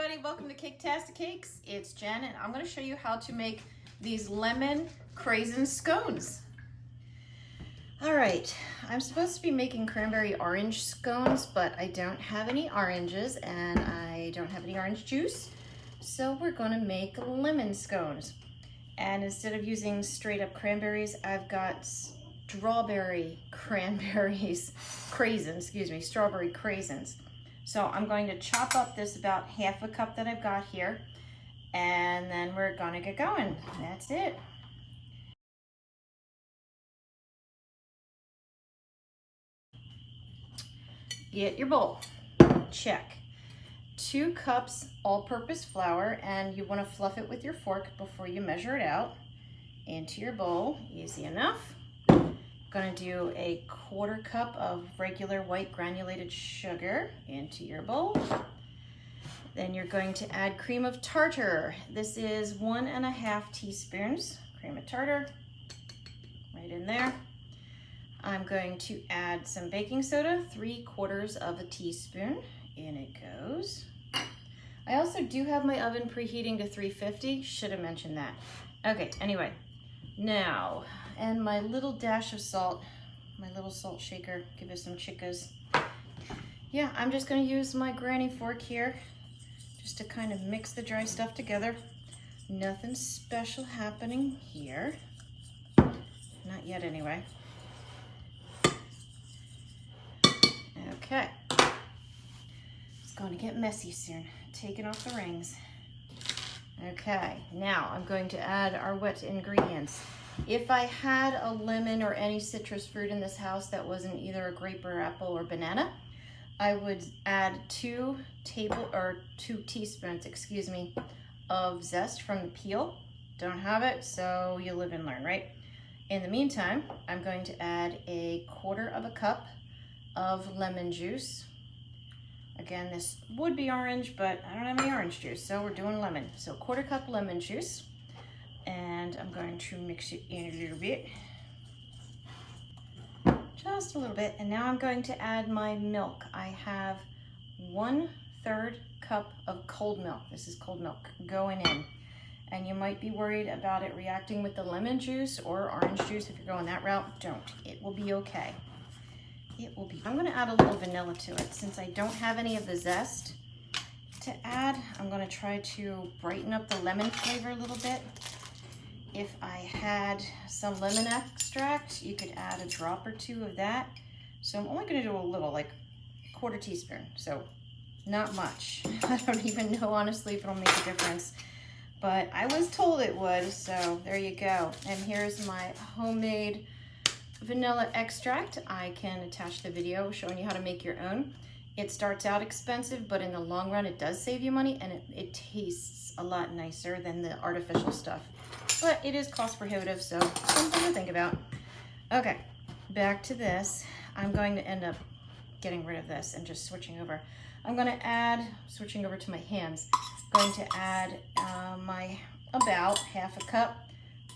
everybody, welcome to Caketastic Cakes. It's Jen and I'm going to show you how to make these lemon Craisin scones. Alright, I'm supposed to be making cranberry orange scones, but I don't have any oranges and I don't have any orange juice. So we're going to make lemon scones. And instead of using straight up cranberries, I've got strawberry craisins. So I'm going to chop up this about half a cup that I've got here, and then we're gonna get going. That's it. Get your bowl. Check. 2 cups all-purpose flour, and you want to fluff it with your fork before you measure it out. Into your bowl, easy enough. Going to do a 1/4 cup of regular white granulated sugar into your bowl. Then you're going to add cream of tartar. This is 1½ teaspoons cream of tartar, right in there. I'm going to add some baking soda, 3/4 teaspoon. In it goes. I also do have my oven preheating to 350. Should have mentioned that. Okay, anyway, now, and my little dash of salt, my little salt shaker, give it some chicas. Yeah, I'm just gonna use my granny fork here just to kind of mix the dry stuff together. Nothing special happening here. Not yet anyway. Okay. It's gonna get messy soon. Taking off the rings. Okay, now I'm going to add our wet ingredients. If I had a lemon or any citrus fruit in this house that wasn't either a grape or apple or banana, I would add 2 teaspoons, of zest from the peel. Don't have it, so you live and learn, right? In the meantime, I'm going to add a 1/4 cup of lemon juice. Again, this would be orange, but I don't have any orange juice, so we're doing lemon. So 1/4 cup lemon juice, and I'm going to mix it in a little bit. Just a little bit, and now I'm going to add my milk. I have 1/3 cup of cold milk. This is cold milk going in. And you might be worried about it reacting with the lemon juice or orange juice. If you're going that route, don't. It will be okay. It will be. I'm going to add a little vanilla to it. Since I don't have any of the zest to add, I'm going to try to brighten up the lemon flavor a little bit. If I had some lemon extract, you could add a drop or 2 of that. So I'm only going to do a little, like 1/4 teaspoon. So not much. I don't even know, honestly, if it'll make a difference. But I was told it would, so there you go. And here's my homemade vanilla extract. I can attach the video showing you how to make your own. It starts out expensive, but in the long run it does save you money, and it tastes a lot nicer than the artificial stuff. But it is cost prohibitive, so something to think about. Okay, back to this. I'm going to end up getting rid of this and just switching over. I'm going to add, switching over to my hands, going to add my about 1/2 cup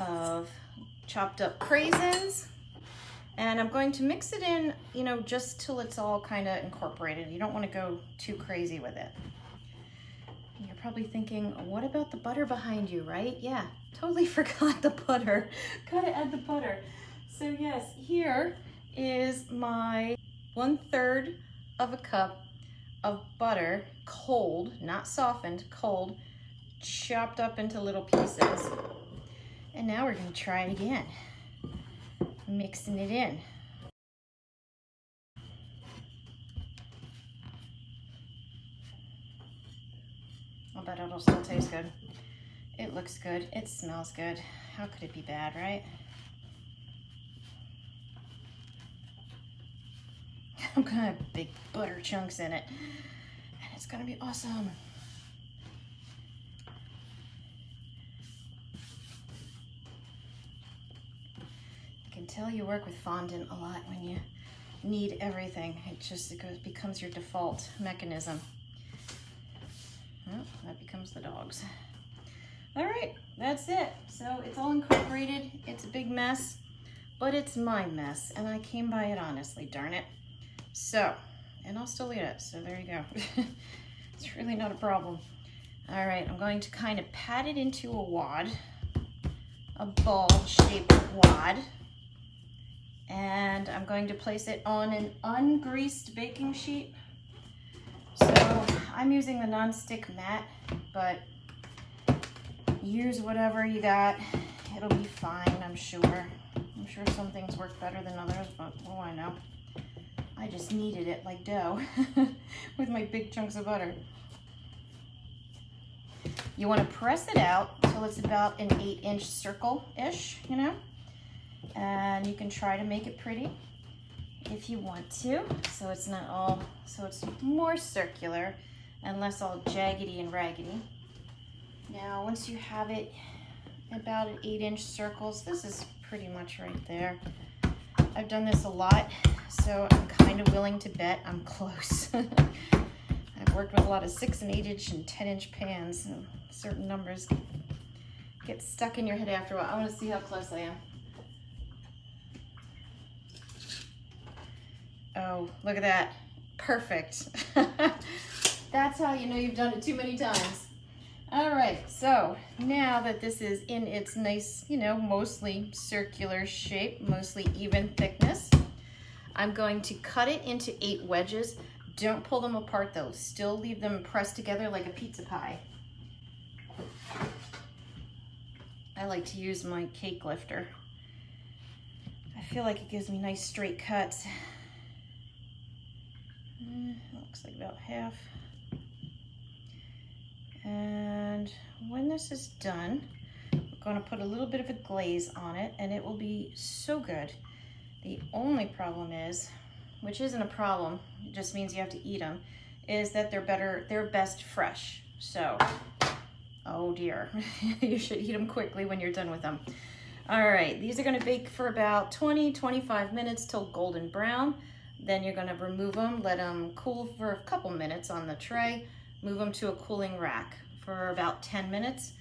of chopped up craisins. And I'm going to mix it in, you know, just till it's all kind of incorporated. You don't want to go too crazy with it. You're probably thinking, what about the butter behind you, right? Yeah, totally forgot the butter. Gotta add the butter. So yes, here is my 1/3 cup of butter, cold, not softened, cold, chopped up into little pieces. And now we're gonna try it again. Mixing it in. I'll bet it'll still taste good. It looks good. It smells good. How could it be bad, right? I'm gonna have big butter chunks in it, and it's gonna be awesome. I can tell you work with fondant a lot when you need everything. It becomes your default mechanism. Well, that becomes the dogs. All right, that's it. So it's all incorporated. It's a big mess, but it's my mess, and I came by it honestly, darn it. So, and I'll still eat it, so there you go. It's really not a problem. All right, I'm going to kind of pat it into a wad, a ball-shaped wad. And I'm going to place it on an ungreased baking sheet. So I'm using the non-stick mat, but use whatever you got. It'll be fine, I'm sure. I'm sure some things work better than others, but what do I know? I just kneaded it like dough with my big chunks of butter. You want to press it out until it's about an 8-inch circle-ish, you know? And you can try to make it pretty if you want to, so it's not all, so it's more circular and less all jaggedy and raggedy. Now, once you have it about an 8-inch circles, this is pretty much right there. I've done this a lot, so I'm kind of willing to bet I'm close. I've worked with a lot of 6 and 8-inch and 10-inch pans, and certain numbers get stuck in your head after a while. I want to see how close I am. Oh, look at that. Perfect. That's how you know you've done it too many times. All right, so now that this is in its nice, you know, mostly circular shape, mostly even thickness, I'm going to cut it into 8 wedges. Don't pull them apart though. Still leave them pressed together like a pizza pie. I like to use my cake lifter. I feel like it gives me nice straight cuts. Looks like about half. And when this is done, I'm going to put a little bit of a glaze on it, and it will be so good. The only problem is, which isn't a problem, it just means you have to eat them, is that they're best fresh. So, oh dear, you should eat them quickly when you're done with them. All right, these are going to bake for about 20-25 minutes till golden brown. Then you're going to remove them, let them cool for a couple minutes on the tray, move them to a cooling rack for about 10 minutes,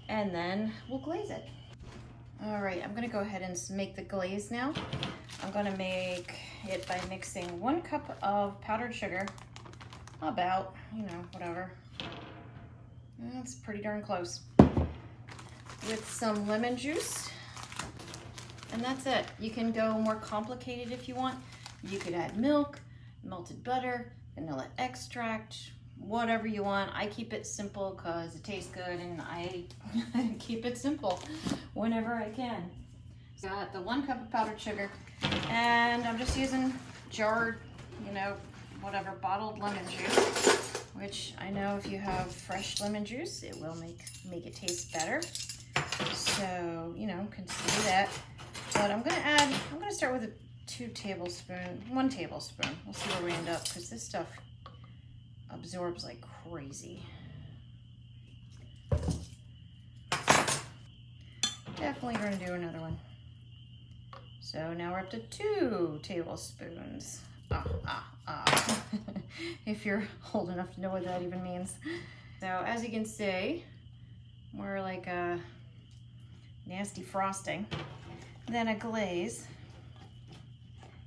and then we'll glaze it. All right, I'm going to go ahead and make the glaze now. I'm going to make it by mixing 1 cup of powdered sugar, about, you know, whatever. That's pretty darn close. With some lemon juice, and that's it. You can go more complicated if you want. You could add milk, melted butter, vanilla extract, whatever you want. I keep it simple because it tastes good, and I keep it simple whenever I can. So got the 1 cup of powdered sugar, and I'm just using jarred, you know, whatever, bottled lemon juice, which I know if you have fresh lemon juice, it will make it taste better. So, you know, consider that. But I'm gonna start with 1 tablespoon. We'll see where we end up, because this stuff absorbs like crazy. Definitely gonna do another one. So now we're up to 2 tablespoons. If you're old enough to know what that even means. So as you can see, we're like a nasty frosting. Then a glaze.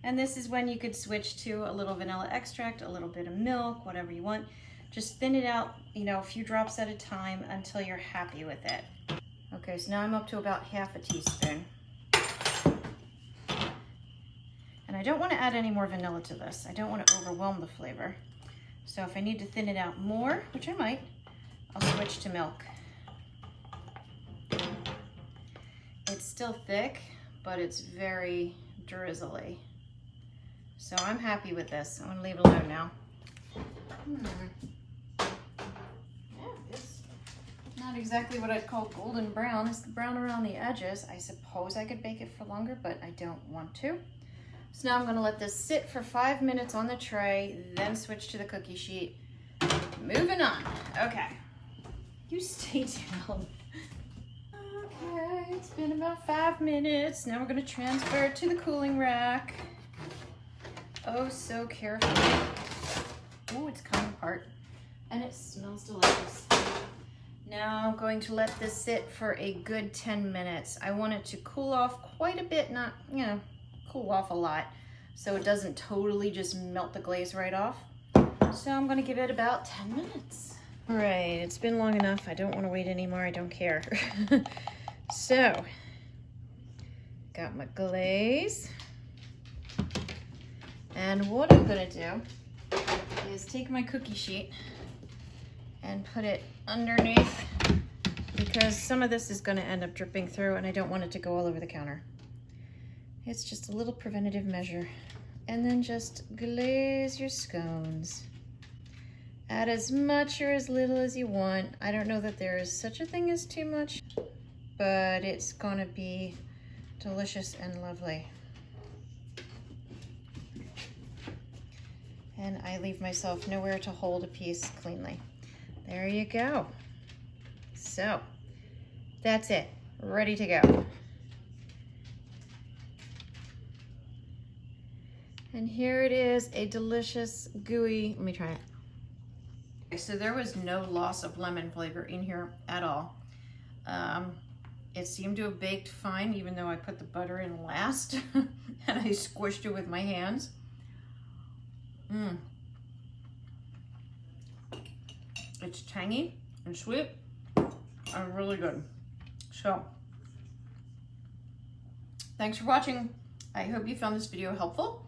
And this is when you could switch to a little vanilla extract, a little bit of milk, whatever you want. Just thin it out, you know, a few drops at a time until you're happy with it. Okay, so now I'm up to about half a teaspoon. And I don't want to add any more vanilla to this. I don't want to overwhelm the flavor. So if I need to thin it out more, which I might, I'll switch to milk. It's still thick, but it's very drizzly. So I'm happy with this. I'm gonna leave it alone now. Yeah, it's not exactly what I'd call golden brown. It's the brown around the edges. I suppose I could bake it for longer, but I don't want to. So now I'm gonna let this sit for 5 minutes on the tray, then switch to the cookie sheet. Moving on. Okay. You stay down. Okay, it's been about 5 minutes. Now we're gonna transfer it to the cooling rack. Oh, so carefully. Oh, it's coming apart. And it smells delicious. Now I'm going to let this sit for a good 10 minutes. I want it to cool off quite a bit, not, you know, cool off a lot, so it doesn't totally just melt the glaze right off. So I'm gonna give it about 10 minutes. All right, it's been long enough. I don't want to wait anymore. I don't care. So, got my glaze. And what I'm gonna do is take my cookie sheet and put it underneath, because some of this is gonna end up dripping through and I don't want it to go all over the counter. It's just a little preventative measure. And then just glaze your scones. Add as much or as little as you want. I don't know that there is such a thing as too much, but it's gonna be delicious and lovely. And I leave myself nowhere to hold a piece cleanly. There you go. So, that's it. Ready to go. And here it is, a delicious, gooey, let me try it. Okay, so there was no loss of lemon flavor in here at all. It seemed to have baked fine, even though I put the butter in last and I squished it with my hands. It's tangy and sweet and really good. So, thanks for watching. I hope you found this video helpful.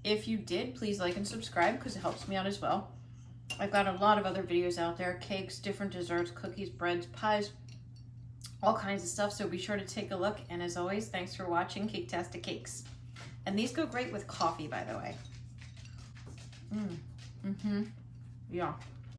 If you did, please like and subscribe because it helps me out as well. I've got a lot of other videos out there, cakes, different desserts, cookies, breads, pies, all kinds of stuff, so be sure to take a look. And as always, thanks for watching Caketastic Cakes. And these go great with coffee, by the way. Yeah.